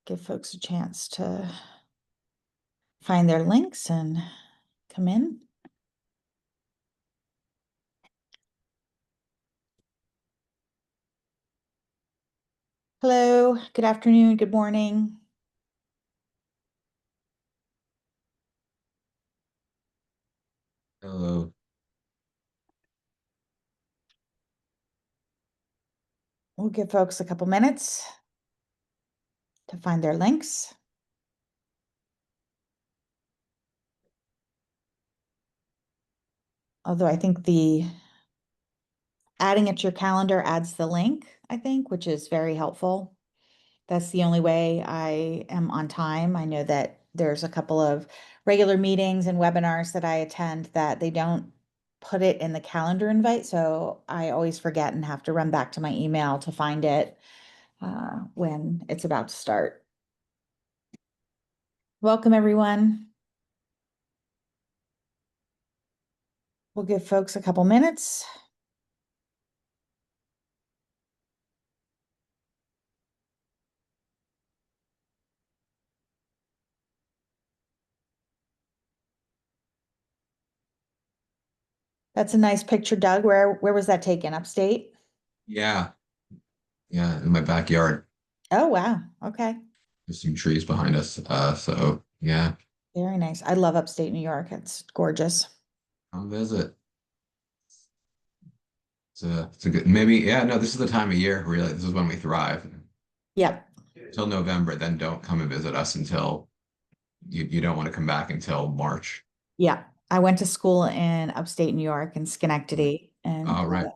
Give folks a chance to find their links and come in. Hello, good afternoon, good morning. Hello. We'll give folks a couple minutes to find their links. Although I think the adding it to your calendar adds the link, I think, which is very helpful. That's the only way I am on time. I know that there's a couple of regular meetings and webinars that I attend that they don't put it in the calendar invite, so I always forget and have to run back to my email to find it when it's about to start. Welcome, everyone. We'll give folks a couple minutes. That's a nice picture, Doug. Where was that taken? Upstate? Yeah, yeah, in my backyard. Oh, wow. Okay. There's some trees behind us. So yeah, Very nice. I love upstate New York. It's gorgeous. come visit. It's a good maybe, yeah, no, this is the time of year really. This is when we thrive. Yep. Until November, then don't come and visit us until you don't want to come back until March. Yeah. I went to school in upstate New York in Schenectady, and Oh, right.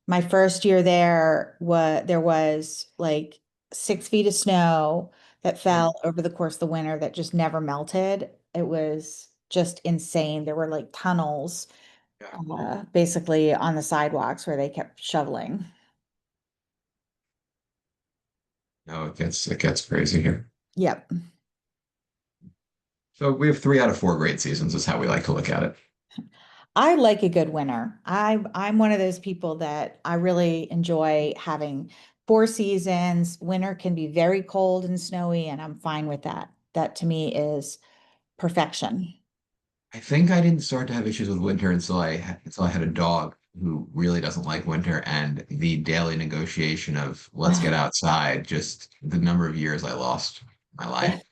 my first year there was like 6 feet of snow that Mm. fell over the course of the winter that just never melted. It was just insane. There were like tunnels Yeah. basically on the sidewalks where they kept shoveling. No, it gets crazy here. Yep. So we have 3 out of 4 great seasons is how we like to look at it. I like a good winter. I'm one of those people that I really enjoy having 4 seasons. Winter can be very cold and snowy, and I'm fine with that. That to me is perfection. I think I didn't start to have issues with winter until I had a dog who really doesn't like winter, and the daily negotiation of let's get outside, just the number of years I lost in my Yeah, life.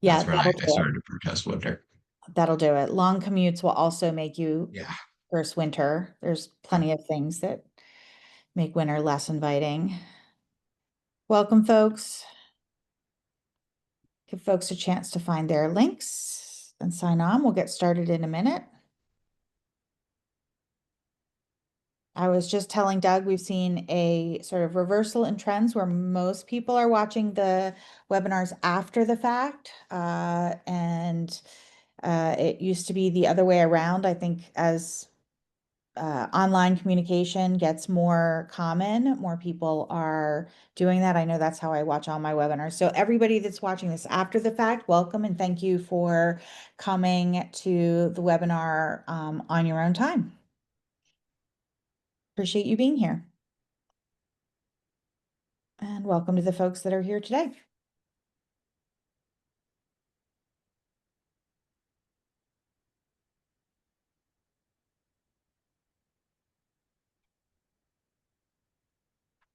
yeah, That's when I, that'll I do it. started to protest winter. That'll do it. Long commutes will also make you Yeah. curse winter. There's Yeah. plenty of things that make winter less inviting. Welcome, folks. Give folks a chance to find their links and sign on. We'll get started in a minute. I was just telling Doug, we've seen a sort of reversal in trends where most people are watching the webinars after the fact. And it used to be the other way around. I think as online communication gets more common, more people are doing that. I know that's how I watch all my webinars. So everybody that's watching this after the fact, welcome and thank you for coming to the webinar on your own time. Appreciate you being here. And welcome to the folks that are here today.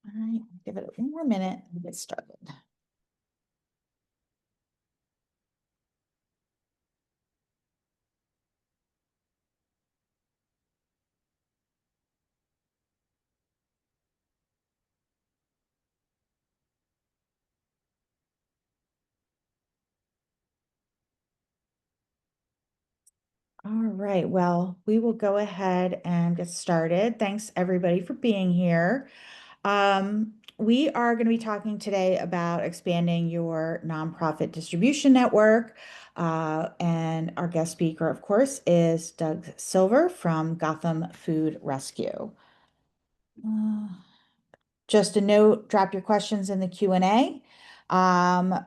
All right, give it one more minute to get started. All right, well, we will go ahead and get started. Thanks everybody for being here. We are going to be talking today about expanding your nonprofit distribution network. And our guest speaker, of course, is Doug Silver from Gotham Food Rescue. Uh, just a note, drop your questions in the Q&A.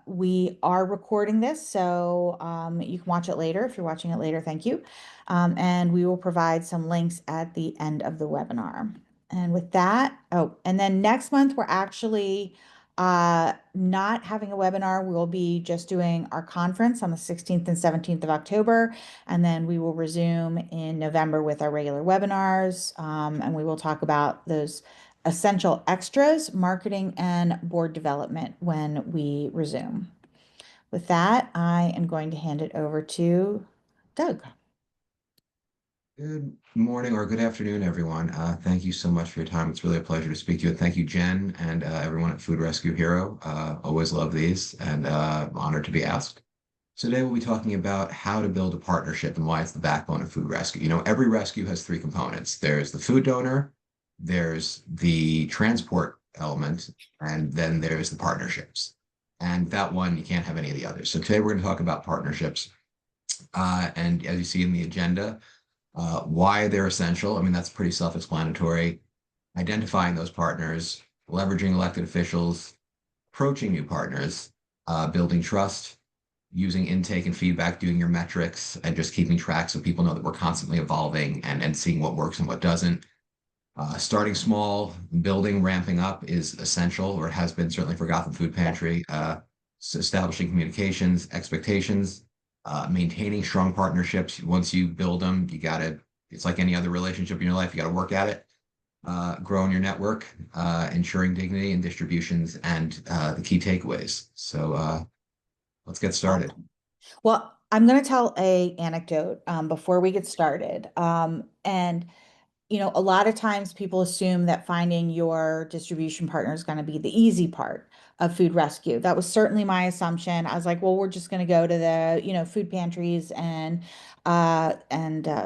We are recording this, so you can watch it later. If you're watching it later, thank you. And we will provide some links at the end of the webinar. And with that, oh, and then next month we're actually Not having a webinar, we'll be just doing our conference on the 16th and 17th of October, and then we will resume in November with our regular webinars, and we will talk about those essential extras, marketing, and board development when we resume. With that, I am going to hand it over to Doug. Good morning or good afternoon, everyone. Thank you so much for your time. It's really a pleasure to speak to you. And thank you, Jen, and everyone at Food Rescue Hero. Always love these and honored to be asked. So today we'll be talking about how to build a partnership and why it's the backbone of food rescue. Every rescue has three components. There's the food donor, there's the transport element, and then there's the partnerships. And that one, you can't have any of the others. So today we're going to talk about partnerships. And as you see in the agenda, why they're essential. I mean, that's pretty self-explanatory. Identifying those partners, leveraging elected officials, approaching new partners, building trust, using intake and feedback, doing your metrics, and just keeping track so people know that we're constantly evolving and seeing what works and what doesn't. Starting small, building, ramping up is essential, or it has been certainly for Gotham Food Yeah. Pantry. Establishing communications, expectations, maintaining strong partnerships. Once you build them, it's like any other relationship in your life, you got to work at it. Growing your network, ensuring dignity and distributions, and the key takeaways. So let's get started. Awesome. Well, I'm going to tell a anecdote before we get started. And a lot of times people assume that finding your distribution partner is going to be the easy part of food rescue. That was certainly my assumption. I was like, well, we're just going to go to the, food pantries and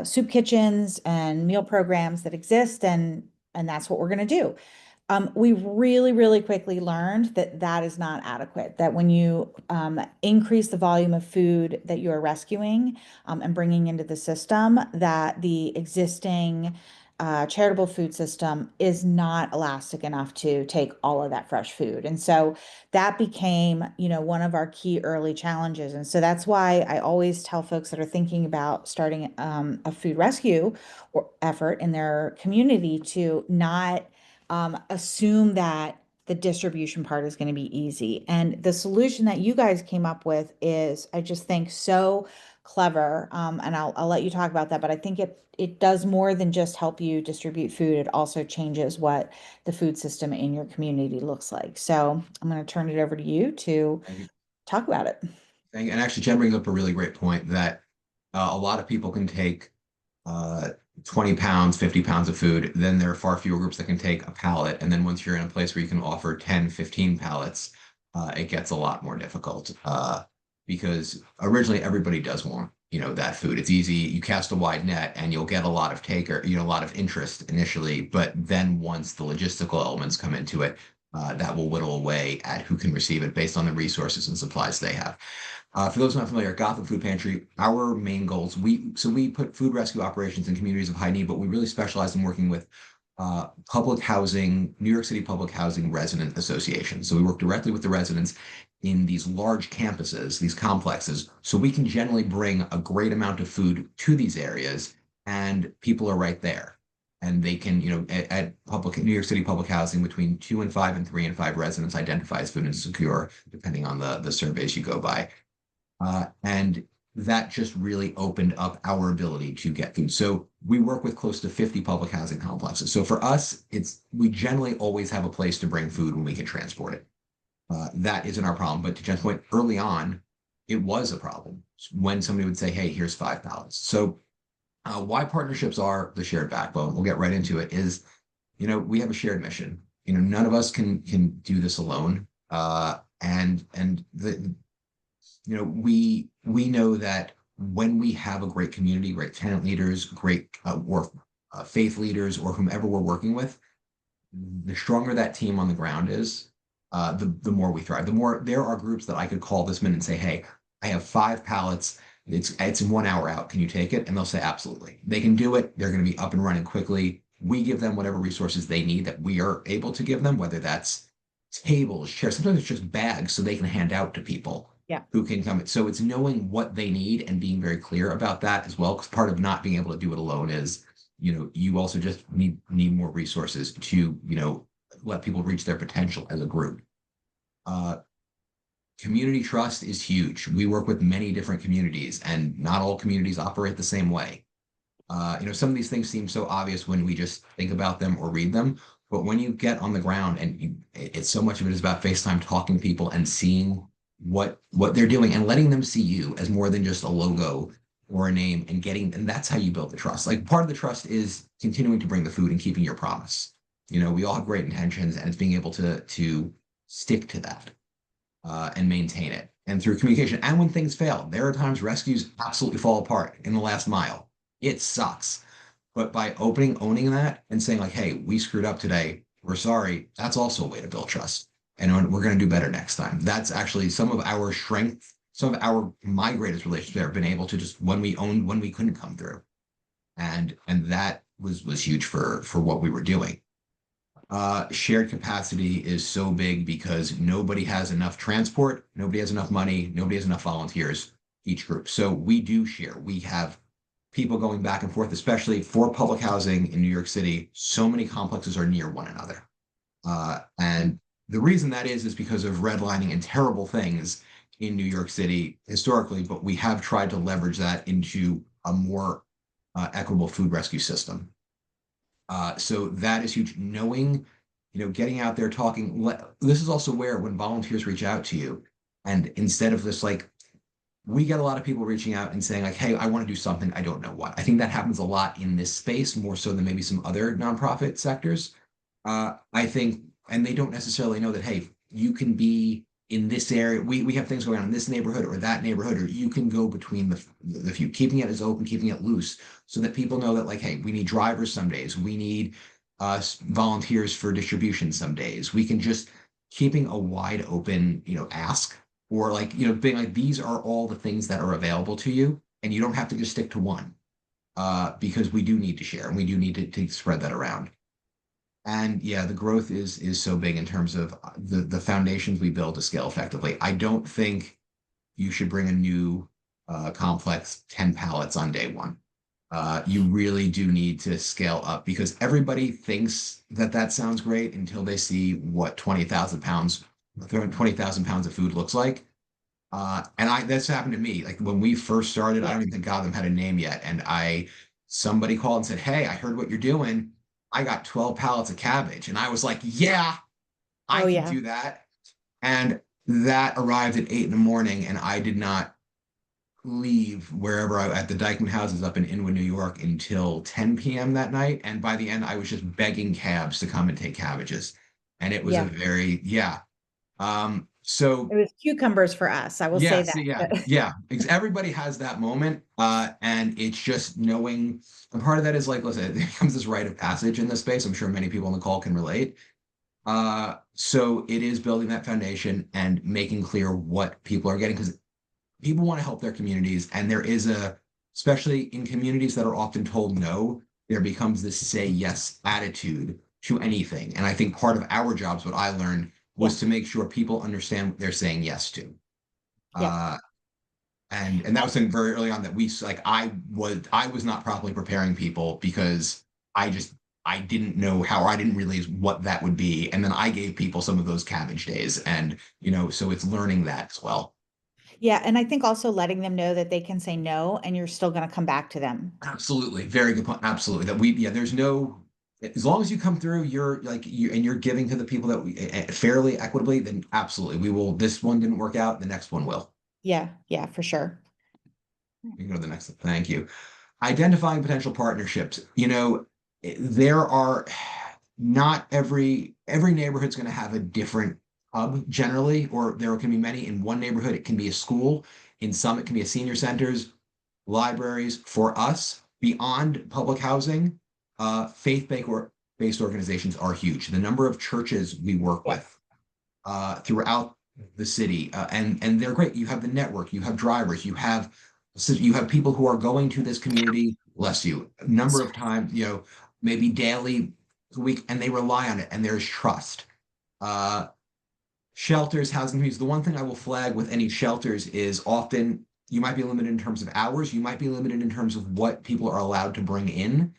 soup kitchens and meal programs that exist, and that's what we're going to do. We really, really quickly learned that that is not adequate, that when you increase the volume of food that you are rescuing and bringing into the system, that the existing charitable food system is not elastic enough to take all of that fresh food. And so that became, one of our key early challenges. And so that's why I always tell folks that are thinking about starting a food rescue or effort in their community to not assume that the distribution part is going to be easy. And the solution that you guys came up with is, I just think, so clever. And I'll let you talk about that, but I think it does more than just help you distribute food. It also changes what the food system in your community looks like. So I'm going to turn it over to you to Thank you. talk about it. And actually, Jen brings up a really great point that a lot of people can take uh, 20 pounds, 50 pounds of food. Then there are far fewer groups that can take a pallet. And then once you're in a place where you can offer 10, 15 pallets, it gets a lot more difficult because originally everybody does want, that food. It's easy. You cast a wide net and you'll get a lot of a lot of interest initially. But then once the logistical elements come into it, that will whittle away at who can receive it based on the resources and supplies they have. For those not familiar, Gotham Food Pantry, our main goals, we put food rescue operations in communities of high need, but we really specialize in working with public housing, New York City public housing resident associations. So we work directly with the residents in these large campuses, these complexes, so we can generally bring a great amount of food to these areas, and people are right there. And they can, at public New York City public housing, between 2 and 5 and 3 and 5 residents identify as food insecure, depending on the surveys you go by. And that just really opened up our ability to get food. So we work with close to 50 public housing complexes. So for us, we generally always have a place to bring food when we can transport it. That isn't our problem. But to Jen's point, early on, it was a problem when somebody would say, "Hey, here's 5 pallets." So why partnerships are the shared backbone? We'll get right into it. Is we have a shared mission. None of us can do this alone. And the we know that when we have a great community, great tenant leaders, great or faith leaders, or whomever we're working with, the stronger that team on the ground is, the more we thrive. The more there are groups that I could call this minute and say, "Hey, I have 5 pallets. It's in 1 hour out. Can you take it?" And they'll say, "Absolutely." They can do it. They're going to be up and running quickly. We give them whatever resources they need that we are able to give them, whether that's tables, chairs. Sometimes it's just bags so they can hand out to people Yeah. who can come. So it's knowing what they need and being very clear about that as well. Because part of not being able to do it alone is, you also just need more resources to, let people reach their potential as a group. Uh, Community trust is huge. We work with many different communities, and not all communities operate the same way. Some of these things seem so obvious when we just think about them or read them, but when you get on the ground and it's so much of it is about FaceTime talking to people and seeing what they're doing and letting them see you as more than just a logo or a name and that's how you build the trust. Like part of the trust is continuing to bring the food and keeping your promise. We all have great intentions and it's being able to stick to that and maintain it. And through communication, and when things fail, there are times rescues absolutely fall apart in the last mile. It sucks. But by owning that and saying, like, hey, we screwed up today, we're sorry, that's also a way to build trust. And we're going to do better next time. That's actually some of our strength, my greatest relationships have been able to just when we owned when we couldn't come through. And that was huge for what we were doing. Shared capacity is so big because nobody has enough transport, nobody has enough money, nobody has enough volunteers, each group. So we do share. We have people going back and forth, especially for public housing in New York City. So many complexes are near one another. And the reason that is because of redlining and terrible things in New York City historically, but we have tried to leverage that into a more equitable food rescue system. So that is huge. Knowing, getting out there talking. This is also where when volunteers reach out to you, and instead of this, like, we get a lot of people reaching out and saying, like, hey, I want to do something. I don't know what. I think that happens a lot in this space, more so than maybe some other nonprofit sectors. I think, and they don't necessarily know that, hey, you can be in this area. We have things going on in this neighborhood or that neighborhood, or you can go between the few, keeping it as open, keeping it loose, so that people know that, like, hey, we need drivers some days, we need volunteers for distribution some days. We can just keeping a wide open, ask or like, being like, these are all the things that are available to you, and you don't have to just stick to one because we do need to share and we do need to spread that around. And yeah, the growth is so big in terms of the foundations we build to scale effectively. I don't think you should bring a new complex 10 pallets on day one. You really do need to scale up because everybody thinks that that sounds great until they see what 20,000 pounds of food looks like. That's happened to me. Like when we first started, I Yeah. don't even think Gotham had a name yet. And somebody called and said, hey, I heard what you're doing. I got 12 pallets of cabbage. And I was like, yeah, I Oh, could yeah. do that. And that arrived at 8 in the morning. And I did not leave wherever at the Dykeman houses up in Inwood, New York until 10 p.m. that night. And by the end, I was just begging cabs to come and take cabbages. And it was a Yeah. very, yeah. So It was cucumbers for us. I will yeah, say see, that. yeah. Everybody has that moment, and it's just knowing. And part of that is like, listen, it becomes this rite of passage in this space. I'm sure many people on the call can relate. So it is building that foundation and making clear what people are getting because people want to help their communities, and especially in communities that are often told no, there becomes this say yes attitude to anything. And I think part of our jobs, what I learned, Yeah. was to make sure people understand what they're saying yes to. Yeah. Uh, and that was something very early on that I was not properly preparing people because I just I didn't know how or I didn't realize what that would be. And then I gave people some of those cabbage days. And so it's learning that as well. Yeah. And I think also letting them know that they can say no and you're still going to come back to them. Absolutely. Very good point. Absolutely. There's no, as long as you come through, you're giving to the people that fairly, equitably, then absolutely. This one didn't work out. The next one will. Yeah. Yeah, for sure. You can go to the next. Thank you. Identifying potential partnerships. There are not every neighborhood's going to have a different hub generally, or there can be many in one neighborhood. It can be a school. In some, it can be a senior centers, libraries. For us, beyond public housing, faith-based organizations are huge. The number of churches we work Yeah. with throughout the city, and they're great. You have the network, you have drivers, you have people who are going to this community. Bless you. A number of times, maybe daily, a week, and they rely on it, and there's trust. Uh, Shelters, housing communities. The one thing I will flag with any shelters is often you might be limited in terms of hours. You might be limited in terms of what people are allowed to bring in.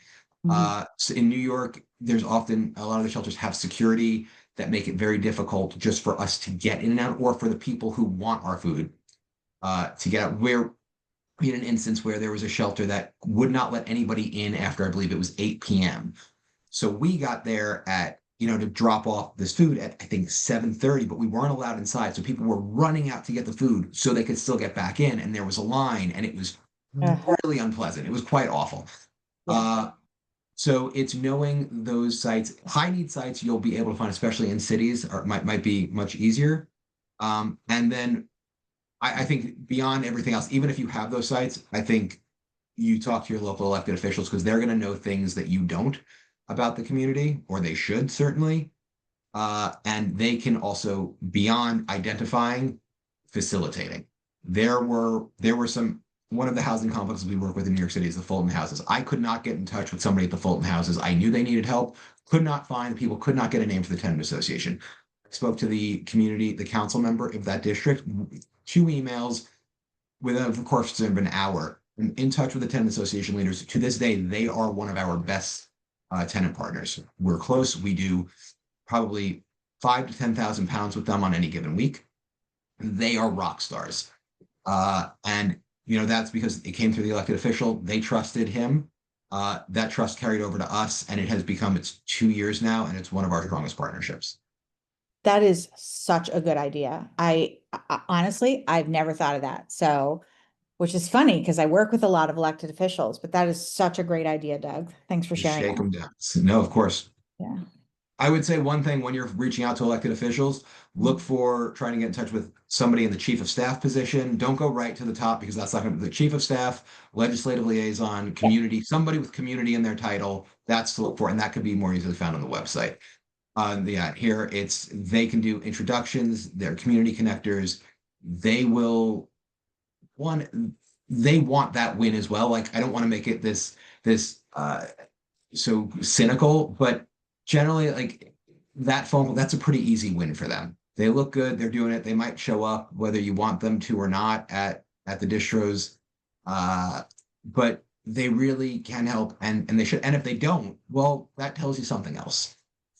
Mhm. So in New York, there's often a lot of the shelters have security that make it very difficult just for us to get in and out, or for the people who want our food to get out. Where we had an instance where there was a shelter that would not let anybody in after, I believe it was 8 p.m. So we got there at, to drop off this food at, I think, 7:30, but we weren't allowed inside. So people were running out to get the food so they could still get back in. And there was a line, and it was Ugh, really unpleasant. It was quite awful. yeah. Uh, so it's knowing those sites, high need sites you'll be able to find, especially in cities, or might be much easier. And then I think beyond everything else, even if you have those sites, I think you talk to your local elected officials because they're going to know things that you don't about the community, or they should certainly. And they can also, beyond identifying, facilitating. There were some one of the housing complexes we work with in New York City is the Fulton Houses. I could not get in touch with somebody at the Fulton Houses. I knew they needed help, could not find the people, could not get a name for the tenant association. I spoke to the community, the council member of that district, 2 emails within, of course, it's been an hour. I'm in touch with the tenant association leaders. To this day, they are one of our best tenant partners. We're close. We do probably 5 to 10,000 pounds with them on any given week. They are rock stars. And that's because it came through the elected official. They trusted him. That trust carried over to us, and it's 2 years now, and it's one of our strongest partnerships. That is such a good idea. Honestly, I've never thought of that. So, which is funny because I work with a lot of elected officials, but that is such a great idea, Doug. Thanks for Just sharing shake that. them down. No, of course. Yeah. I would say one thing when you're reaching out to elected officials, look for trying to get in touch with somebody in the chief of staff position. Don't go right to the top because that's not going to be the chief of staff, legislative liaison, Yeah. community, somebody with community in their title. That's to look for, and that could be more easily found on the website. Yeah, here they can do introductions, they're community connectors. They will one, they want that win as well. Like I don't want to make it this so cynical, but generally, like that phone call, that's a pretty easy win for them. They look good, they're doing it. They might show up whether you want them to or not at the distros, uh, but they really can help, and they should. And if they don't, well, that tells you something else.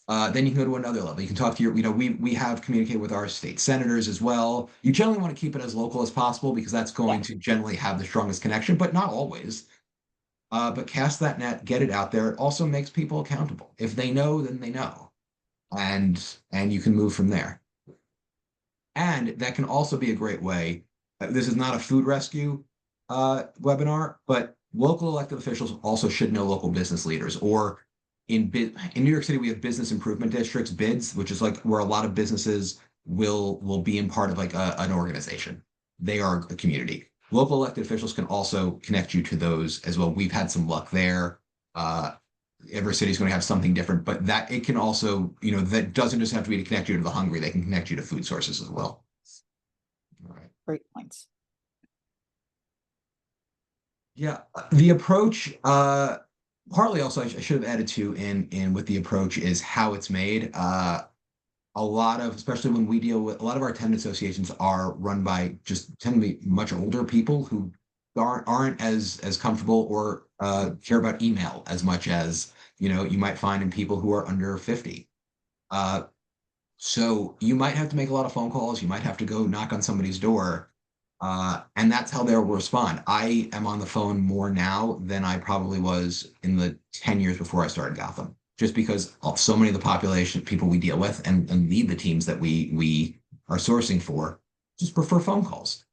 Then you can go to another level. You can talk to we have communicated with our state senators as well. You generally want to keep it as local as possible because that's Yeah. going to generally have the strongest connection, but not always. But cast that net, get it out there. It also makes people accountable. If they know, then they know, and you can move from there. And that can also be a great way. This is not a food rescue webinar, but local elected officials also should know local business leaders. Or in New York City, we have business improvement districts, BIDs, which is like where a lot of businesses will be in part of like an organization. They are a community. Local elected officials can also connect you to those as well. We've had some luck there. Uh, every city is going to have something different, but that it can also, that doesn't just have to be to connect you to the hungry. They can connect you to food sources as well. All right. Great points. Yeah, the approach, partly also I should have added to in with the approach is how it's made. A lot of, especially when we deal with a lot of our tenant associations are run by just tend to be much older people who aren't as comfortable or care about email as much as you might find in people who are under 50. Uh, so you might have to make a lot of phone calls. You might have to go knock on somebody's door. And that's how they'll respond. I am on the phone more now than I probably was in the 10 years before I started Gotham, just because of so many of the population people we deal with and lead the teams that we are sourcing for just prefer phone calls.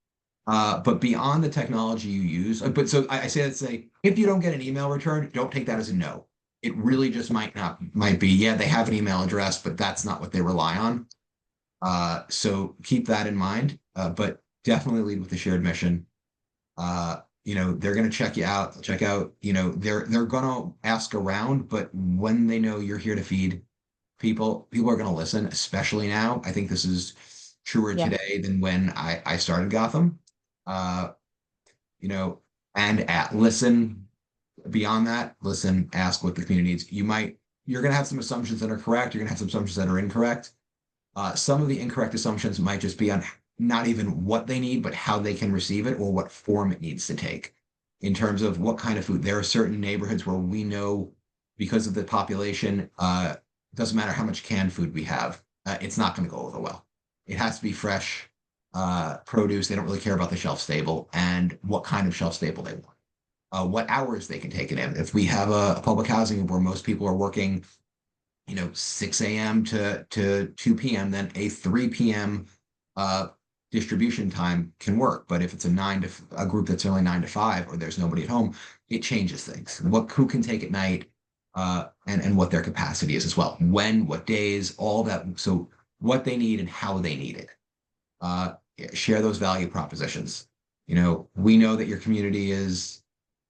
But beyond the technology you use, but so I say that say, if you don't get an email return, don't take that as a no. It really just might be, yeah, they have an email address, but that's not what they rely on. So keep that in mind, but definitely lead with the shared mission. They're going to check out, they're going to ask around, but when they know you're here to feed people are going to listen, especially now. I think this is truer Yeah. today than when I started Gotham. Uh, you know, and listen beyond that, listen, ask what the community needs. You're going to have some assumptions that are correct. You're going to have some assumptions that are incorrect. Some of the incorrect assumptions might just be on not even what they need, but how they can receive it or what form it needs to take in terms of what kind of food. There are certain neighborhoods where we know because of the population, doesn't matter how much canned food we have, it's not going to go over well. It has to be fresh produce. They don't really care about the shelf stable and what kind of shelf stable they want, what hours they can take it in. If we have a public housing where most people are working, 6 a.m. to 2 p.m., then a 3 p.m. Uh, distribution time can work. But if it's a group that's only 9 to 5, or there's nobody at home, it changes things. Who can take at night, and what their capacity is as well. When, what days, all that. So what they need and how they need it. Uh, Share those value propositions. We know that your community is,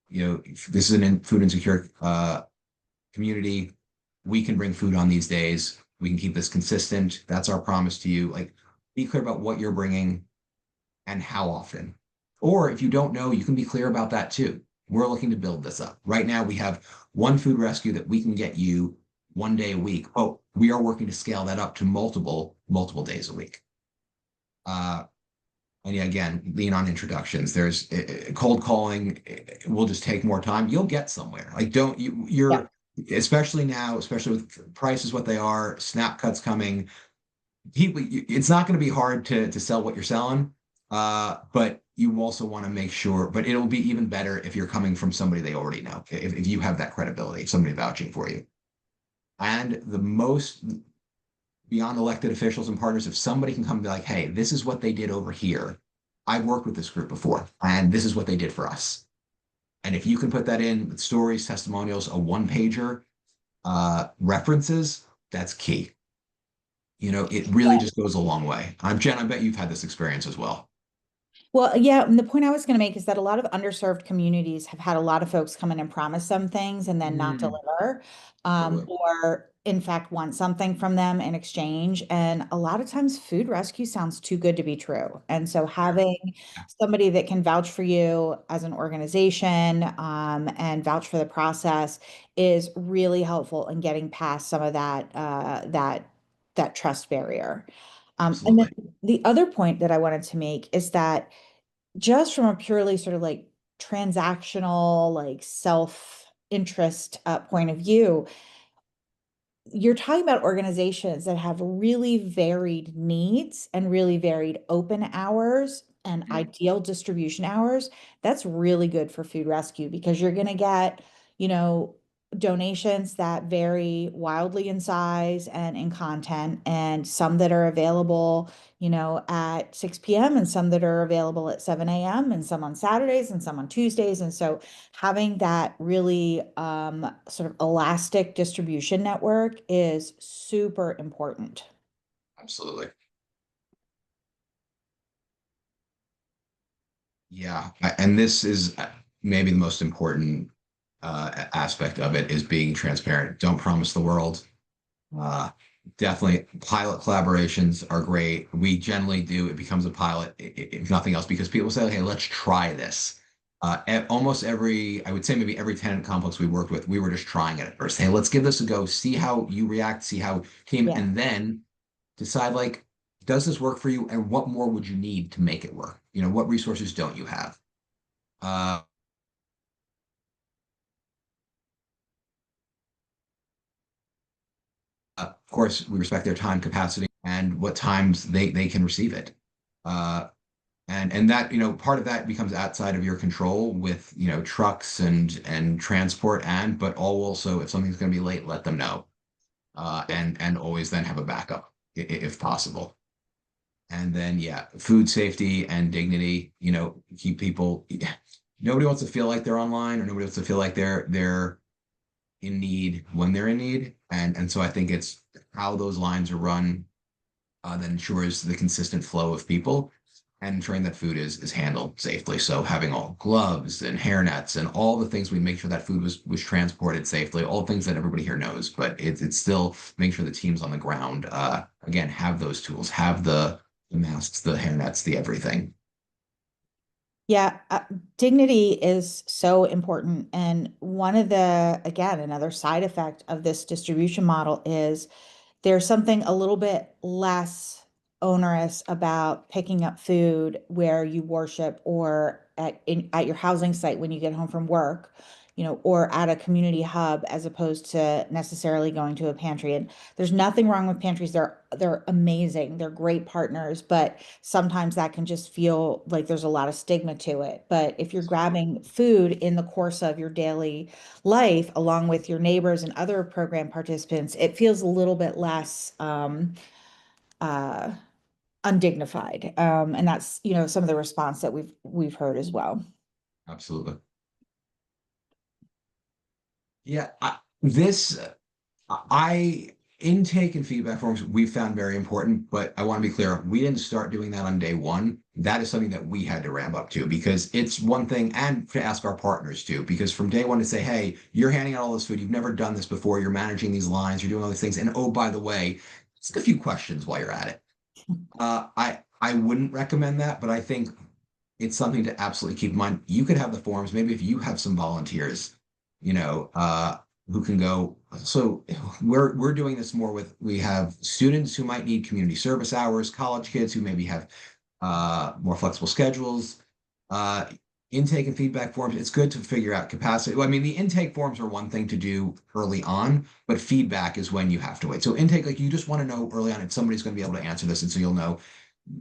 this is an food insecure community. We can bring food on these days. We can keep this consistent. That's our promise to you. Like, be clear about what you're bringing and how often. Or if you don't know, you can be clear about that too. We're looking to build this up. Right now, we have one food rescue that we can get you 1 day a week. Oh, we are working to scale that up to multiple days a week. Uh, and yeah, again, lean on introductions. There's cold calling will just take more time. You'll get somewhere. Like, don't you? Yeah. Especially now, especially with prices what they are, snap cuts coming. It's not going to be hard to sell what you're selling, but you also want to make sure. But it'll be even better if you're coming from somebody they already know. If you have that credibility, somebody vouching for you, and the most beyond elected officials and partners, if somebody can come and be like, hey, this is what they did over here. I've worked with this group before, and this is what they did for us. And if you can put that in with stories, testimonials, a one pager, references, that's key. It really just goes a long way. I'm Jen, I bet you've had this experience as well. Well, yeah, and the point I was going to make is that a lot of underserved communities have had a lot of folks come in and promise some things and then not Mm, deliver, totally. or in fact want something from them in exchange. And a lot of times, food rescue sounds too good to be true. And so, Sure. having somebody that can vouch for you as an organization, and vouch for the process is really helpful in getting past some of that trust barrier. And then Absolutely. the other point that I wanted to make is that just from a purely sort of like transactional, like self-interest point of view, you're talking about organizations that have really varied needs and really varied open hours and Mm, ideal distribution hours. That's really good for food rescue because you're going to get, you know, donations that vary wildly in size and in content, and some that are available, at 6 p.m. and some that are available at 7 a.m. and some on Saturdays and some on Tuesdays. And so having that really sort of elastic distribution network is super important. absolutely. Yeah. And this is maybe the most important aspect of it is being transparent. Don't promise the world. Uh, Definitely pilot collaborations are great. We generally do. It becomes a pilot, if nothing else, because people say, okay, let's try this. Almost I would say maybe every tenant complex we worked with, we were just trying it at first. Hey, let's give this a go, see how you react, see how team, Yeah. and then decide like, does this work for you? And what more would you need to make it work? What resources don't you have? Uh, of course, we respect their time capacity and what times they can receive it. Uh, and that part of that becomes outside of your control with trucks and transport, but also if something's going to be late, let them know, and always then have a backup if possible. And then yeah, food safety and dignity, keep people. Nobody wants to feel like they're online, or nobody wants to feel like they're in need when they're in need, and so I think it's how those lines are run that ensures the consistent flow of people and ensuring that food is handled safely. So having all gloves and hairnets and all the things we make sure that food was transported safely, all things that everybody here knows, but it's still make sure the teams on the ground again have those tools, have the masks, the hairnets, the everything. Yeah, dignity is so important. And one of again, another side effect of this distribution model is there's something a little bit less onerous about picking up food where you worship or at your housing site when you get home from work. or at a community hub as opposed to necessarily going to a pantry. And there's nothing wrong with pantries. They're amazing. They're great partners, but sometimes that can just feel like there's a lot of stigma to it. But if you're grabbing food in the course of your daily life, along with your neighbors and other program participants, it feels a little bit less uh, undignified. And that's, some of the response that we've heard as well. Absolutely. Yeah, this I intake and feedback forms we found very important, but I want to be clear, we didn't start doing that on day one. That is something that we had to ramp up to because it's one thing, and to ask our partners too, because from day one to say, hey, you're handing out all this food, you've never done this before, you're managing these lines, you're doing all these things, and oh, by the way, ask a few questions while you're at it. I wouldn't recommend that, but I think it's something to absolutely keep in mind. You could have the forums, maybe if you have some volunteers, you know, who can go. So we're doing this more with we have students who might need community service hours, college kids who maybe have more flexible schedules, uh, intake and feedback forms. It's good to figure out capacity. Well, I mean, the intake forms are one thing to do early on, but feedback is when you have to wait. So intake, like you just want to know early on, and somebody's going to be able to answer this, and so you'll know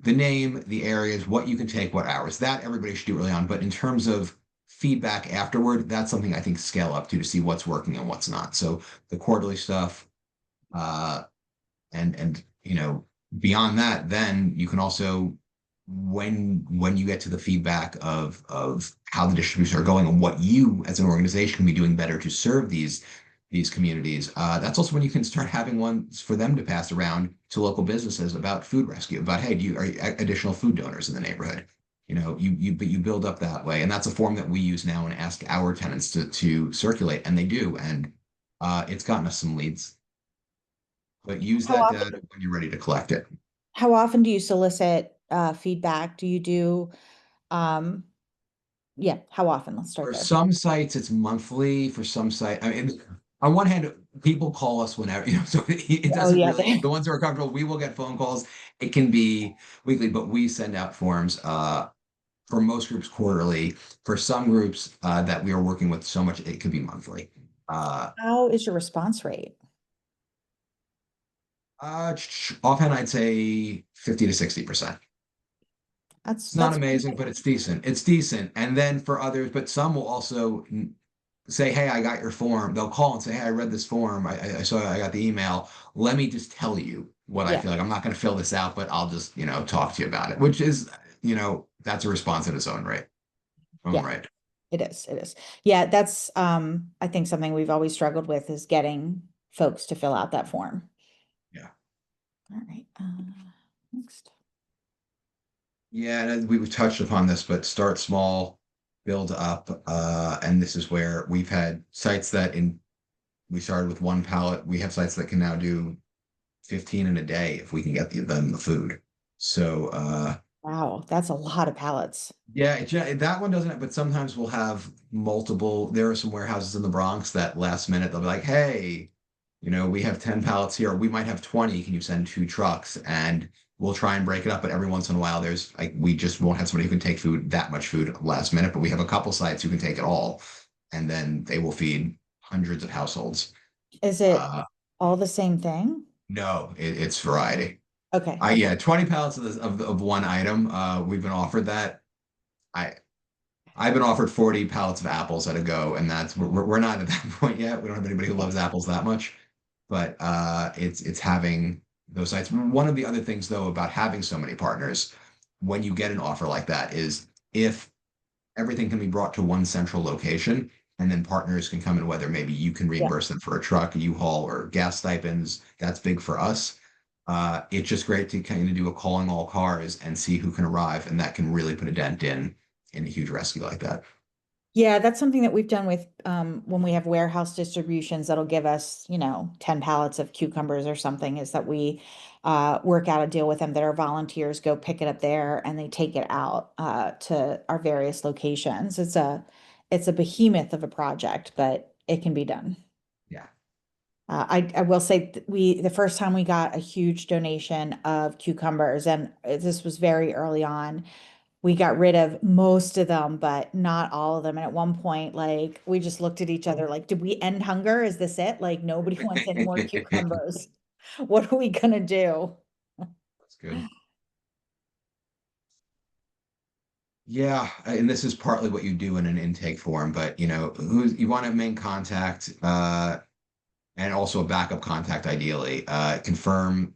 the name, the areas, what you can take, what hours. That everybody should do early on. But in terms of feedback afterward, that's something I think scale up to see what's working and what's not. So the quarterly stuff, uh, and beyond that, then you can also when you get to the feedback of how the distributions are going and what you as an organization can be doing better to serve these communities. That's also when you can start having ones for them to pass around to local businesses about food rescue, about, hey, are you additional food donors in the neighborhood? But you build up that way, and that's a form that we use now and ask our tenants to circulate, and they do, and it's gotten us some leads. But use How that often, data when you're ready to collect it. how often do you solicit feedback? Do you do, um, yeah, how often? Let's start For there. some sites, it's monthly. For some site, I mean, on one hand, people call us whenever, so it Oh, doesn't yeah. really, the ones who are comfortable, we will get phone calls. It can be weekly, but we send out forms, for most groups quarterly. For some groups, that we are working with so much, it could be monthly. Uh, How is your response rate? Offhand, I'd say 50 to 60%. It's not That's pretty amazing, good. but it's decent. It's decent. And then for others, but some will also say, hey, I got your form. They'll call and say, hey, I read this form. I saw I got the email. Let me just tell you what I Yeah, feel like. I'm not going to fill this out, but I'll just, talk to you about it, which is, that's a response in its own right. Own yeah, right. it is. It is. Yeah, that's I think something we've always struggled with is getting folks to fill out that form. Yeah. All right. Next. Yeah. And we've touched upon this, but start small, build up. And this is where we've had sites we started with one pallet. We have sites that can now do 15 in a day if we can get them the food. So, Wow, that's a lot of pallets. yeah, that one doesn't, but sometimes we'll have multiple. There are some warehouses in the Bronx that last minute they'll be like, hey, we have 10 pallets here. We might have 20. Can you send 2 trucks? And we'll try and break it up. But every once in a while, there's like, we just won't have somebody who can take that much food last minute. But we have a couple sites who can take it all. And then they will feed hundreds of households. Is it Uh, all the same thing? no, it's variety. Okay, Yeah, okay. 20 pallets of one item. We've been offered that. I I've been offered 40 pallets of apples at a go, and we're not at that point yet. We don't have anybody who Yeah, loves apples that much, but it's having those sites. One of the other things though about having so many partners, when you get an offer like that, is if everything can be brought to one central location, and then partners can come in, whether maybe you can yeah. reimburse them for a truck, a U-Haul, or gas stipends. That's big for us. It's just great to kind of do a calling all cars and see who can arrive, and that can really put a dent in a huge rescue like that. Yeah, that's something that we've done with when we have warehouse distributions that'll give us, 10 pallets of cucumbers or something, is that we work out a deal with them that our volunteers go pick it up there and they take it out to our various locations. It's a behemoth of a project, but it can be done. Yeah. I will say the first time we got a huge donation of cucumbers, and this was very early on, we got rid of most of them, but not all of them. And at one point, like we just looked at each other like, did we end hunger? Is this it? Like nobody wants any more That's cucumbers. What are we gonna do? good. Yeah, and this is partly what you do in an intake form, but who you want to main contact, and also a backup contact ideally. Confirm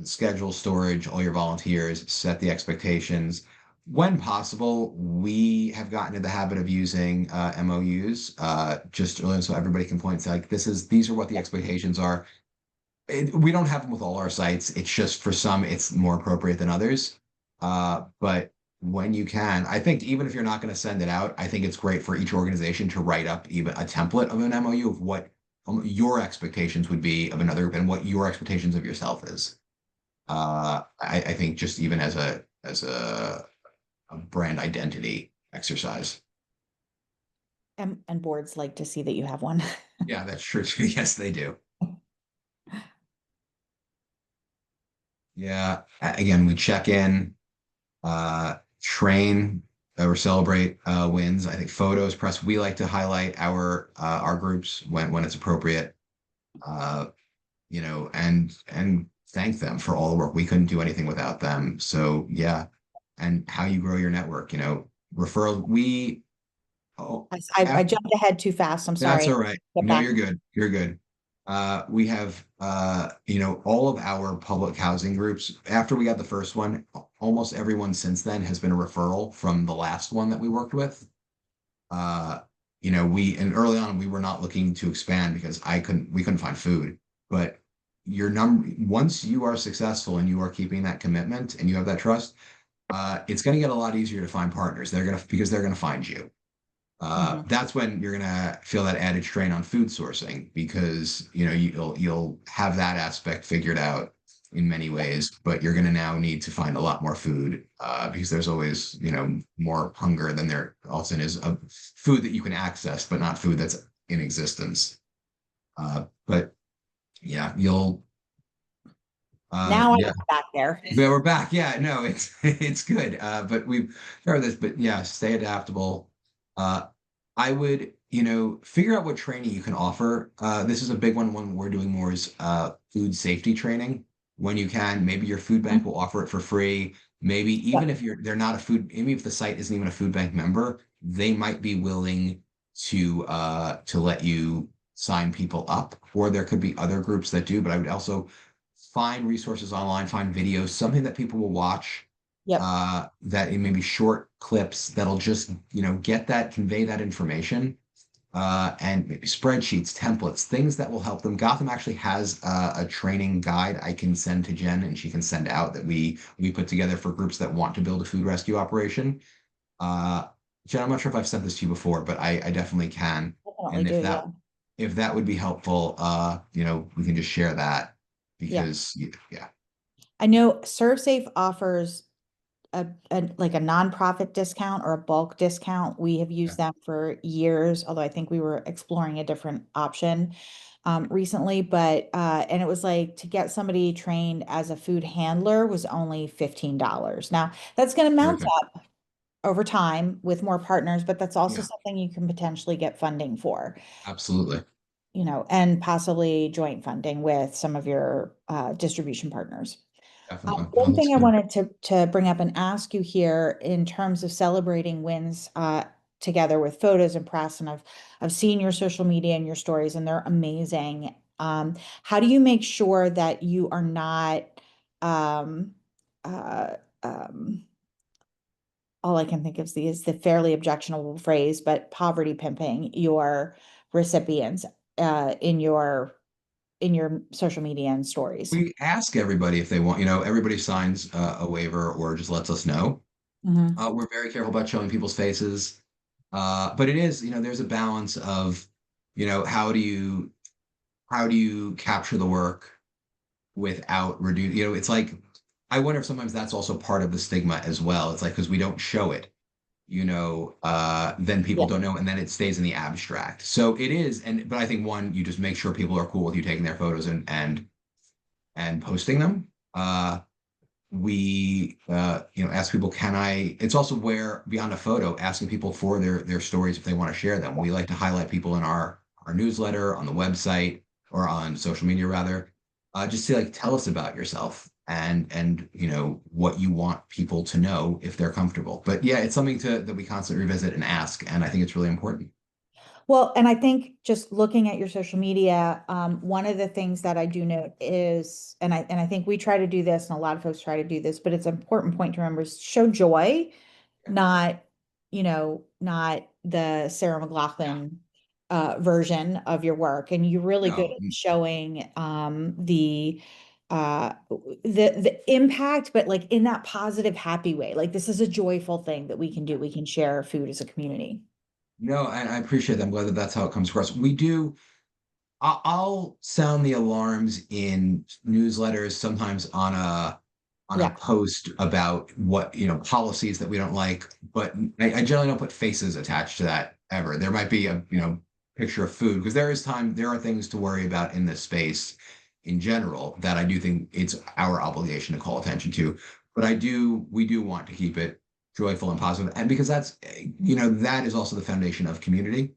schedule, storage, all your volunteers, set the expectations. When possible, we have gotten into the habit of using MOUs, just so everybody can point to like these are what the expectations are. We don't have them with all our sites. It's just for some, it's more appropriate than others. But when you can, I think even if you're not going to send it out, I think it's great for each organization to write up even a template of an MOU of what your expectations would be of another group and what your expectations of yourself is. I think just even a brand identity exercise. And boards like to see that you have one. Yeah, that's true too. Yes, they do. Yeah. Again, we check in, train or celebrate wins. I think photos, press. We like to highlight our groups when it's appropriate. Uh, and thank them for all the work. We couldn't do anything without them. So yeah, and how you grow your network. Referral. Oh, I jumped ahead too fast. I'm that's sorry. all right. Get No, back. you're good. You're good. We have, all of our public housing groups. After we got the first one, almost everyone since then has been a referral from the last one that we worked with. Uh, and early on we were not looking to expand because we couldn't find food. But once you are successful and you are keeping that commitment and you have that trust, it's going to get a lot easier to find partners. Because they're gonna find you. Mhm. That's when you're gonna feel that added strain on food sourcing because you'll have that aspect figured out in many ways, but you're gonna now need to find a lot more food because there's always more hunger than there often is of food that you can access, but not food that's in existence. But yeah, you'll Now I yeah. get back there. Yeah, we're back. Yeah, no, it's it's good. But we've covered this, but yeah, stay adaptable. Uh, I would, figure out what training you can offer. This is a big one. One we're doing more is food safety training. When you can, maybe your food bank Mhm. will offer it for free. Maybe even Yep. if they're not a food, maybe if the site isn't even a food bank member, they might be willing to let you sign people up. Or there could be other groups that do. But I would also find resources online, find videos, something that people will watch, Yep. that it may be short clips that'll just, convey that information, and maybe spreadsheets, templates, things that will help them. Gotham actually has a training guide I can send to Jen and she can send out that we put together for groups that want to build a food rescue operation. Uh, Jen, I'm not sure if I've sent this to you before, but I definitely can. Definitely And do. Yeah. if that would be helpful, we can just share that Yeah. because yeah. I know ServeSafe offers like a nonprofit discount or a bulk discount. We have Yeah. used them for years, although I think we were exploring a different option recently. But and it was like to get somebody trained as a food handler was only $15. Now that's going to mount Terrific. up over time with more partners, but that's also Yeah, something you can potentially get funding for, absolutely. and possibly joint funding with some of your distribution partners. Definitely. No, One that's thing I good. wanted to bring up and ask you here in terms of celebrating wins together with photos and press, and I've seen your social media and your stories, and they're amazing. How do you make sure that you are not um, uh, um, all I can think of is the fairly objectionable phrase, but poverty pimping your recipients in your social media and stories? We ask everybody if they want, everybody signs a waiver or just lets us know. Hmm. We're very careful about showing people's faces. But it is, there's a balance of, how do you capture the work without reduce, it's like, I wonder if sometimes that's also part of the stigma as well. It's like, because we don't show it, then people Yeah. don't know, and then it stays in the abstract. So it is, but I think one, you just make sure people are cool with you taking their photos and posting them. we ask people, can I, it's also where beyond a photo, asking people for their stories if they want to share them. We like to highlight people in our newsletter, on the website, or on social media rather. Just to like tell us about yourself and what you want people to know if they're comfortable. But yeah, it's something to that we constantly revisit and ask, and I think it's really important. Well, and I think just looking at your social media, one of the things that I do note is, and I think we try to do this, and a lot of folks try to do this, but it's an important point to remember is show joy, Yeah. not, not the Sarah Yeah. McLachlan version of your work. And you're really good No, at showing uh the impact, but like in that positive, happy way. Like this is a joyful thing that we can do. We can share food as a community. no, and I appreciate that. I'm glad that that's how it comes across. We do. I'll sound the alarms in newsletters sometimes on a Yeah. post about what policies that we don't like, but I generally don't put faces attached to that ever. There might be a picture of food because there are things to worry about in this space in general that I do think it's our obligation to call attention to. But we do want to keep it joyful and positive, and because that is also the foundation of community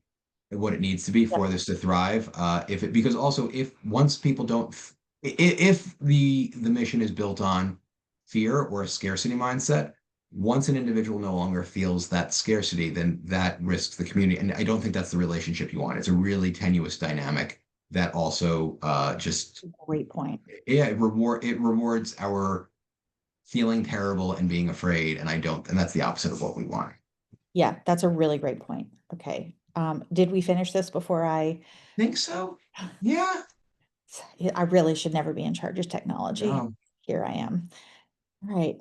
what it needs to be Yeah. for this to thrive. If it because also if once people don't, if the mission is built on fear or a scarcity mindset, once an individual no longer feels that scarcity, then that risks the community, and I don't think that's the relationship you want. It's a really tenuous dynamic that also just Great point. yeah it rewards our feeling terrible and being afraid, and I don't, and that's the opposite of what we want. Yeah, that's a really great point. Okay. Did we finish this before Think so? Yeah. I really should never be in charge of technology. No. Here I am. All right.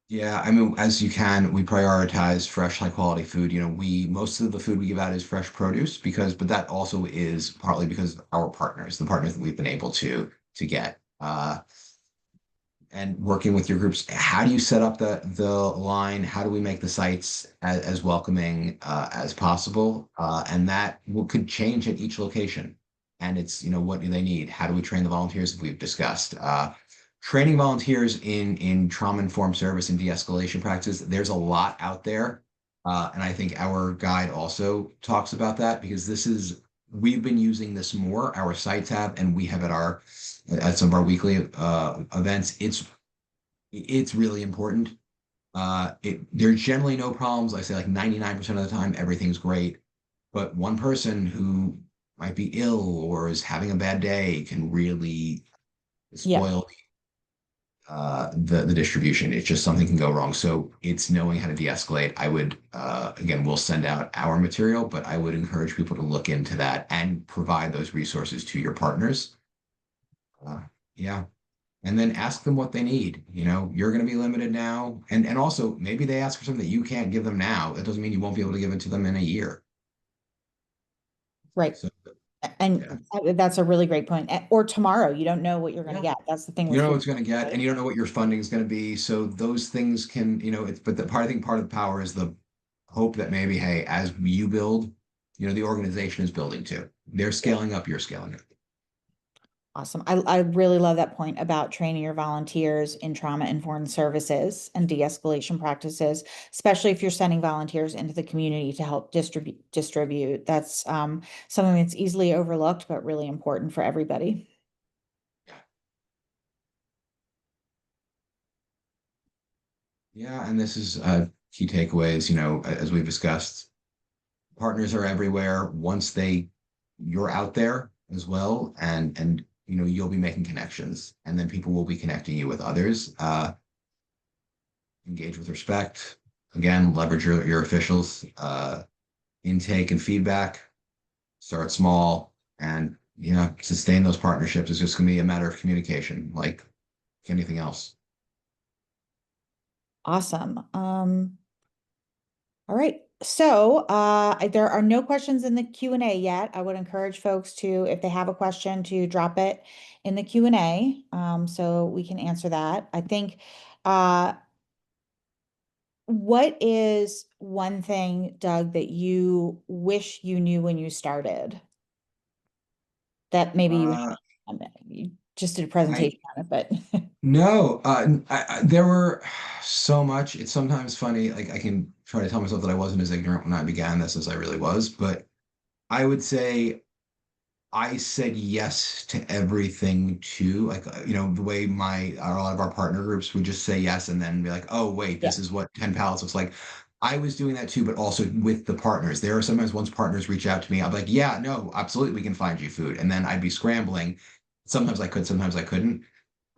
Yeah, I mean, as you can, we prioritize fresh, high quality food. We most of the food we give out is fresh produce but that also is partly because of our partners, the partners that we've been able to get. And working with your groups, how do you set up the line? How do we make the sites as welcoming as possible? And could change at each location. And it's, what do they need? How do we train the volunteers? As we've discussed. Training volunteers in trauma-informed service and de-escalation practices. There's a lot out there. And I think our guide also talks about that because we've been using this more, our sites have, and we have at some of our weekly events. It's really important. There's generally no problems. I say like 99% of the time, everything's great. But one person who might be ill or is having a bad day can really Yeah. spoil the distribution. It's just something can go wrong. So it's knowing how to de-escalate. I would again, we'll send out our material, but I would encourage people to look into that and provide those resources to your partners. Uh, yeah. And then ask them what they need. You're going to be limited now. And also maybe they ask for something that you can't give them now. That doesn't mean you won't be able to give it to them in a year. Right. So yeah. And that's a really great point. Or tomorrow, you don't know what you're going to Yeah. get. That's the thing You with don't know food, what it's going to get, right? and you don't know what your funding is going to be. So those things can, but I think part of the power is the hope that maybe, hey, as you build, the organization is building too. They're scaling up, you're scaling up. Awesome. I really love that point about training your volunteers in trauma-informed services and de-escalation practices, especially if you're sending volunteers into the community to help distribute. That's something that's easily overlooked, but really important for everybody. Yeah. Yeah. And this is key takeaways, as we've discussed, partners are everywhere. You're out there as well, and you'll be making connections, and then people will be connecting you with others. Engage with respect. Again, leverage your officials. Intake and feedback. Start small, and sustain those partnerships. It's just going to be a matter of communication, like anything else. Awesome. All right. So there are no questions in the Q&A yet. I would encourage folks to, if they have a question, to drop it in the Q&A so we can answer that. I think uh, what is one thing, Doug, that you wish you knew when you started that maybe you Uh, haven't? You just did a I presentation on it, but No, there were so much. It's sometimes funny. Like I can try to tell myself that I wasn't as ignorant when I began this as I really was, but I would say I said yes to everything too. Like, the way a lot of our partner groups would just say yes and then be like, oh, wait, Yeah. this is what 10 pallets looks like. I was doing that too, but also with the partners. There are sometimes once partners reach out to me, I'll be like, yeah, no, absolutely, we can find you food. And then I'd be scrambling. Sometimes I could, sometimes I couldn't.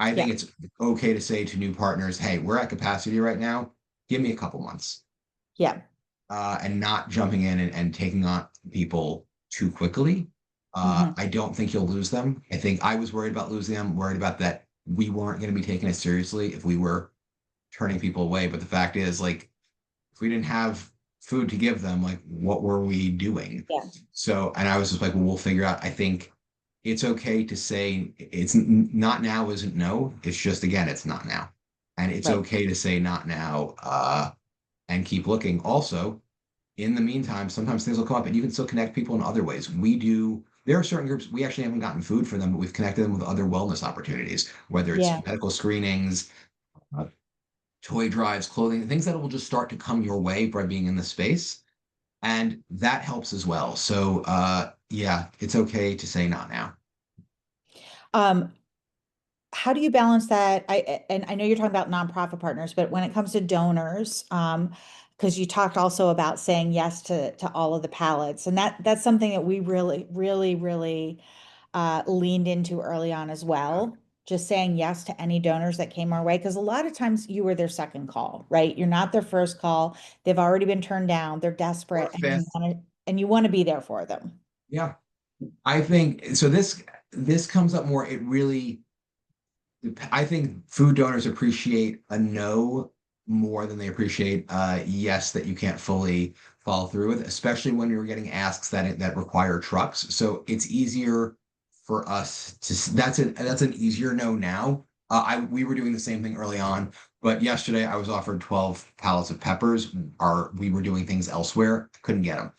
I Yeah. think it's okay to say to new partners, hey, we're at capacity right now. Give me a couple months, Yeah. and not jumping in and taking on people too quickly. Hmm. I don't think you'll lose them. I think I was worried about losing them, worried about that we weren't going to be taking it seriously if we were turning people away. But the fact is, like, if we didn't have food to give them, like, what were we doing? Yeah. So, and I was just like, well, we'll figure out. I think it's okay to say not now isn't no. It's just, again, it's not now. And it's Right. okay to say not now, and keep looking. Also, in the meantime, sometimes things will come up and you can still connect people in other ways. There are certain groups we actually haven't gotten food for them, but we've connected them with other wellness opportunities, whether it's Yeah. medical screenings, uh, toy drives, clothing, things that will just start to come your way by being in the space. And that helps as well. So, yeah, it's okay to say not now. Um, how do you balance that? And I know you're talking about nonprofit partners, but when it comes to donors, because you talked also about saying yes to all of the pallets, and that's something that we really, really, really leaned into early on as well. Just saying yes to any donors that came our way, because a lot of times you were their second call, right? You're not their first call. They've already been turned down. They're Or desperate, fifth. and you want to be there for them. Yeah. I think so. This comes up more. I think food donors appreciate a no more than they appreciate yes that you can't fully follow through with, especially when you're getting asks that require trucks. So it's easier for us to that's an easier no now. I We were doing the same thing early on, but yesterday I was offered 12 pallets of peppers. We were doing things elsewhere, couldn't get them.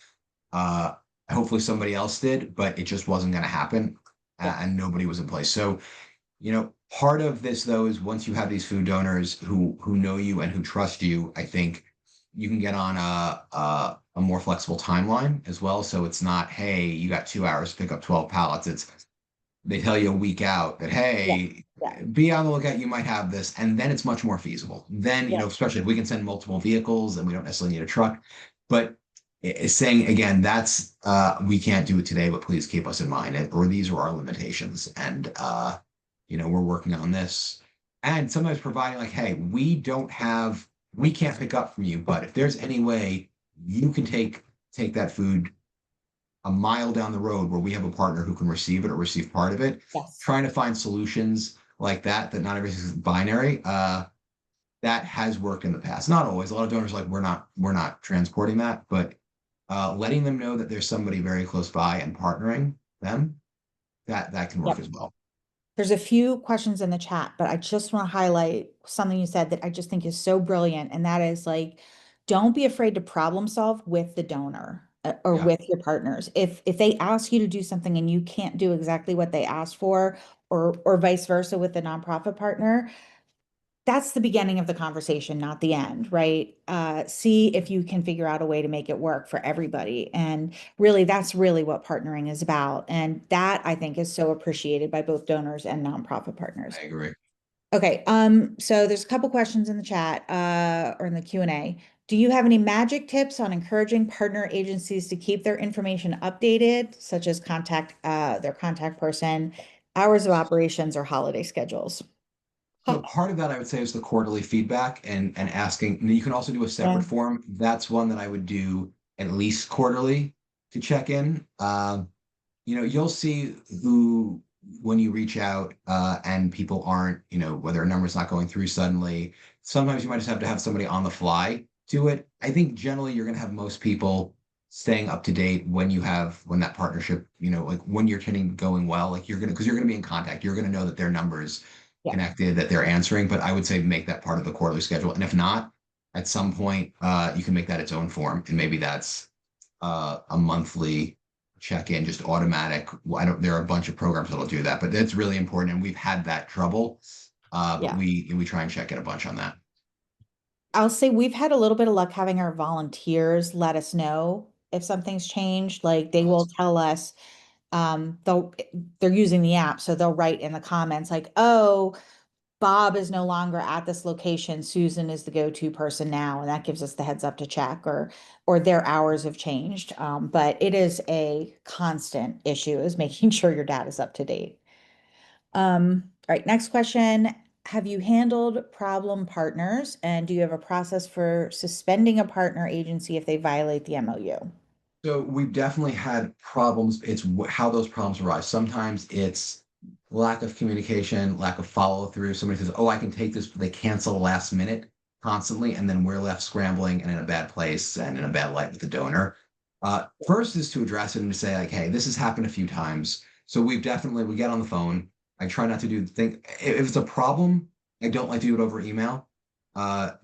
Uh, Hopefully somebody else did, but it just wasn't going to happen, Yeah. and nobody was in place. So part of this though is once you have these food donors who know you and who trust you, I think you can get on a more flexible timeline as well. So it's not, hey, you got 2 hours to pick up 12 pallets. It's they tell you a week out that, Yeah. hey, Yeah. be on the lookout, you might have this, and then it's much more feasible. Then, Yeah. especially if we can send multiple vehicles and we don't necessarily need a truck. But it's saying again, that's we can't do it today, but please keep us in mind, or these are our limitations. And we're working on this. And sometimes providing like, hey, we can't pick up from you, but if there's any way you can take that food a mile down the road where we have a partner who can receive it or receive part of it, Yes. trying to find solutions like that not everything's binary. That has worked in the past. Not always. A lot of donors are like we're not transporting that, but letting them know that there's somebody very close by and partnering them, that can work Yep. as well. There's a few questions in the chat, but I just want to highlight something you said that I just think is so brilliant. And that is like, don't be afraid to problem solve with the donor or Yeah, with your partners. If they ask you to do something and you can't do exactly what they asked for, or vice versa with the nonprofit partner, that's the beginning of the conversation, not the end, right? See if you can figure out a way to make it work for everybody. And really, that's really what partnering is about. And that I think is so appreciated by both donors and nonprofit partners. I agree. Okay, so there's a couple questions in the chat, or in the Q&A. Do you have any magic tips on encouraging partner agencies to keep their information updated, such as their contact person, hours of operations, or holiday schedules? So part of that I would say is the quarterly feedback and asking. And you can also do a separate Yeah. form. That's one that I would do at least quarterly to check in. You'll see who when you reach out and people aren't, whether a number's not going through suddenly. Sometimes you might just have to have somebody on the fly do it. I think generally you're going to have most people staying up to date when that partnership, like when you're getting going well, like because you're going to be in contact. You're going to know that their numbers Yeah. connected, that they're answering. But I would say make that part of the quarterly schedule. And if not, at some point, you can make that its own form, and maybe that's a monthly check-in, just automatic. I don't. There are a bunch of programs that'll do that, but that's really important, and we've had that trouble. But Yeah. we try and check in a bunch on that. I'll say we've had a little bit of luck having our volunteers let us know if something's changed. Like they will tell us, they're using the app, so they'll write in the comments like, "Oh, Bob is no longer at this location. Susan is the go-to person now," and that gives us the heads up to check, or their hours have changed. But it is a constant issue is making sure your data is up to date. All right, next question. Have you handled problem partners, and do you have a process for suspending a partner agency if they violate the MOU? So we've definitely had problems. It's how those problems arise. Sometimes it's lack of communication, lack of follow through. Somebody says, "Oh, I can take this," but they cancel last minute constantly, and then we're left scrambling and in a bad place and in a bad light with the donor. First is to address it and to say, like, "Hey, this has happened a few times." So we get on the phone. I try not to do the thing. If it's a problem, I don't like to do it over email.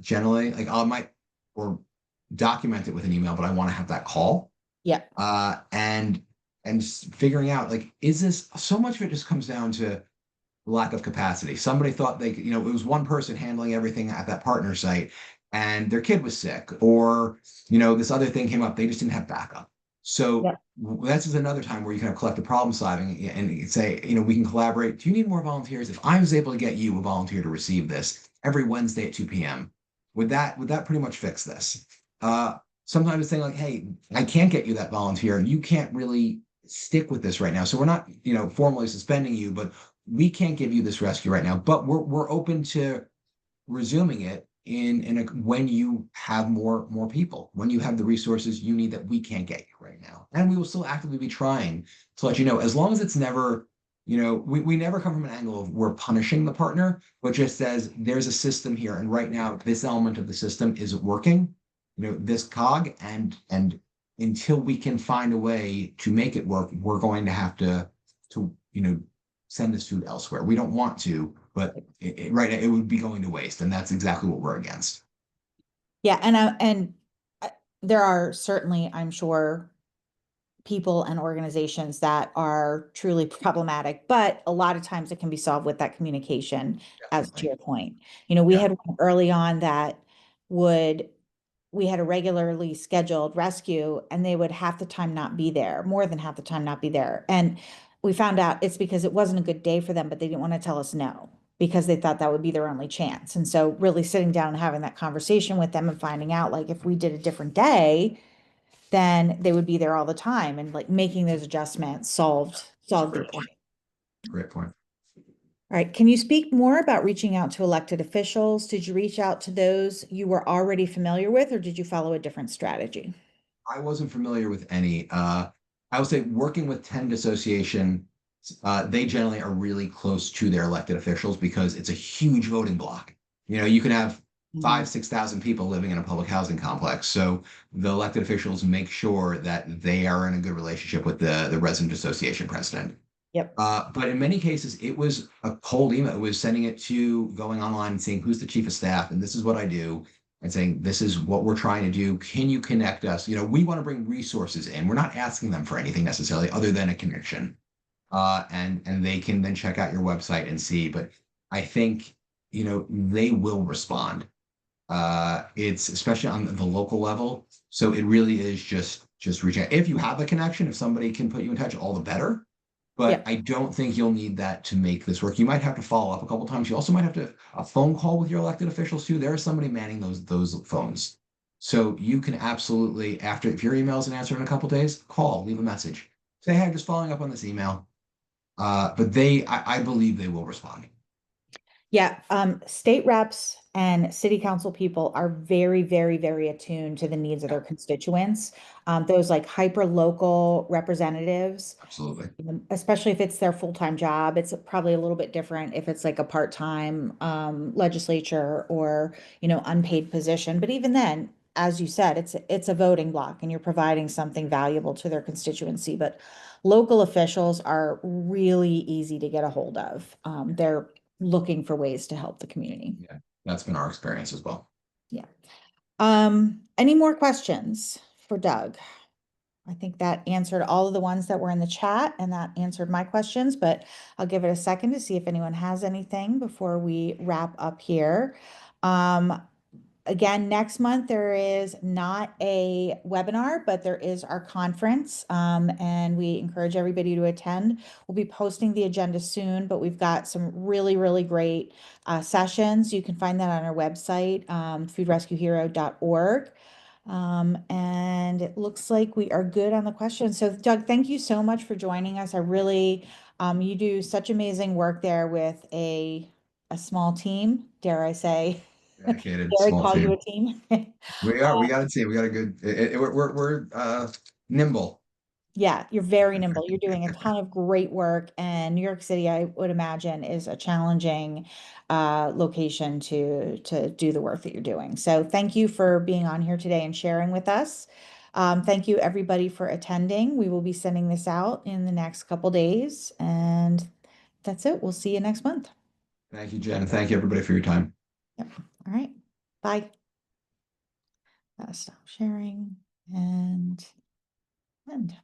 Generally, like I might or document it with an email, but I want to have that call Yeah, uh, and and figuring out, like, is this so much of it just comes down to lack of capacity. Somebody thought it was one person handling everything at that partner site and their kid was sick, or, this other thing came up, they just didn't have backup. So yeah, that's just another time where you kind of collective problem solving and you say, we can collaborate. Do you need more volunteers? If I was able to get you a volunteer to receive this every Wednesday at 2 p.m., would that pretty much fix this? Uh, Sometimes it's saying like, hey, I can't get you that volunteer and you can't really stick with this right now. So we're not, formally suspending you, but we can't give you this rescue right now, but we're open to resuming it in when you have more people, when you have the resources you need that we can't get you right now. And we will still actively be trying to let you know, as long as it's never, we never come from an angle of we're punishing the partner, but just says there's a system here. And right now, this element of the system isn't working, this cog, and until we can find a way to make it work, we're going to have to send this food elsewhere. We don't want to, but right now it would be going to waste, and that's exactly what we're against. yeah. And there are certainly, I'm sure, people and organizations that are truly problematic, but a lot of times it can be solved with that communication, as to Definitely. your point. We Yeah. had one early on that would we had a regularly scheduled rescue and they would half the time not be there, more than half the time not be there. And we found out it's because it wasn't a good day for them, but they didn't want to tell us no because they thought that would be their only chance. And so really sitting down and having that conversation with them and finding out like if we did a different day, then they would be there all the time and like making those adjustments That's a solved the great issue. point. Great point. All right, can you speak more about reaching out to elected officials? Did you reach out to those you were already familiar with, or did you follow a different strategy? I wasn't familiar with any. I would say working with tenant association, they generally are really close to their elected officials because it's a huge voting block. You can have Mhm. 5,000, 6,000 people living in a public housing complex. So the elected officials make sure that they are in a good relationship with the resident association president. Yep. But in many cases, it was a cold email. It was sending it to going online and saying, "Who's the chief of staff? And this is what I do." And saying, "This is what we're trying to do. Can you connect us?" We want to bring resources in. We're not asking them for anything necessarily other than a connection. And they can then check out your website and see. But I think, they will respond. It's especially on the local level. So it really is just reaching out. If you have a connection, if somebody can put you in touch, all the better. But Yep. I don't think you'll need that to make this work. You might have to follow up a couple times. You also might have to a phone call with your elected officials too. There is somebody manning those phones. So you can absolutely, after if your email isn't answered in a couple days, call, leave a message. Say, hey, I'm just following up on this email. But I believe they will respond. Yeah, state reps and city council people are very, very, very attuned to the needs of Yeah, their constituents. Those like hyper local representatives, absolutely. especially if it's their full-time job, it's probably a little bit different if it's like a part-time legislature or, unpaid position. But even then, as you said, it's a voting block and you're providing something valuable to their constituency. But local officials are really easy to get a hold of. They're looking for ways to help the community. Yeah, that's been our experience as well. Yeah. Any more questions for Doug? I think that answered all of the ones that were in the chat and that answered my questions, but I'll give it a second to see if anyone has anything before we wrap up here. Um, Again, next month there is not a webinar, but there is our conference, and we encourage everybody to attend. We'll be posting the agenda soon, but we've got some really, really great sessions. You can find that on our website, foodrescuehero.org. And it looks like we are good on the questions. So Doug, thank you so much for joining us. I really, you do such amazing work there with a small team, dare I say. Dedicated Dare I small call you a team. team? We got a team. We got a good. We're nimble. Yeah, you're very nimble. You're doing a ton of great work, and New York City, I would imagine, is a challenging location to do the work that you're doing. So thank you for being on here today and sharing with us. Thank you, everybody, for attending. We will be sending this out in the next couple days, and that's it. We'll see you next month. Thank you, Jen. Thank you, everybody, for your time. Yep. All right. Bye. Stop sharing and end.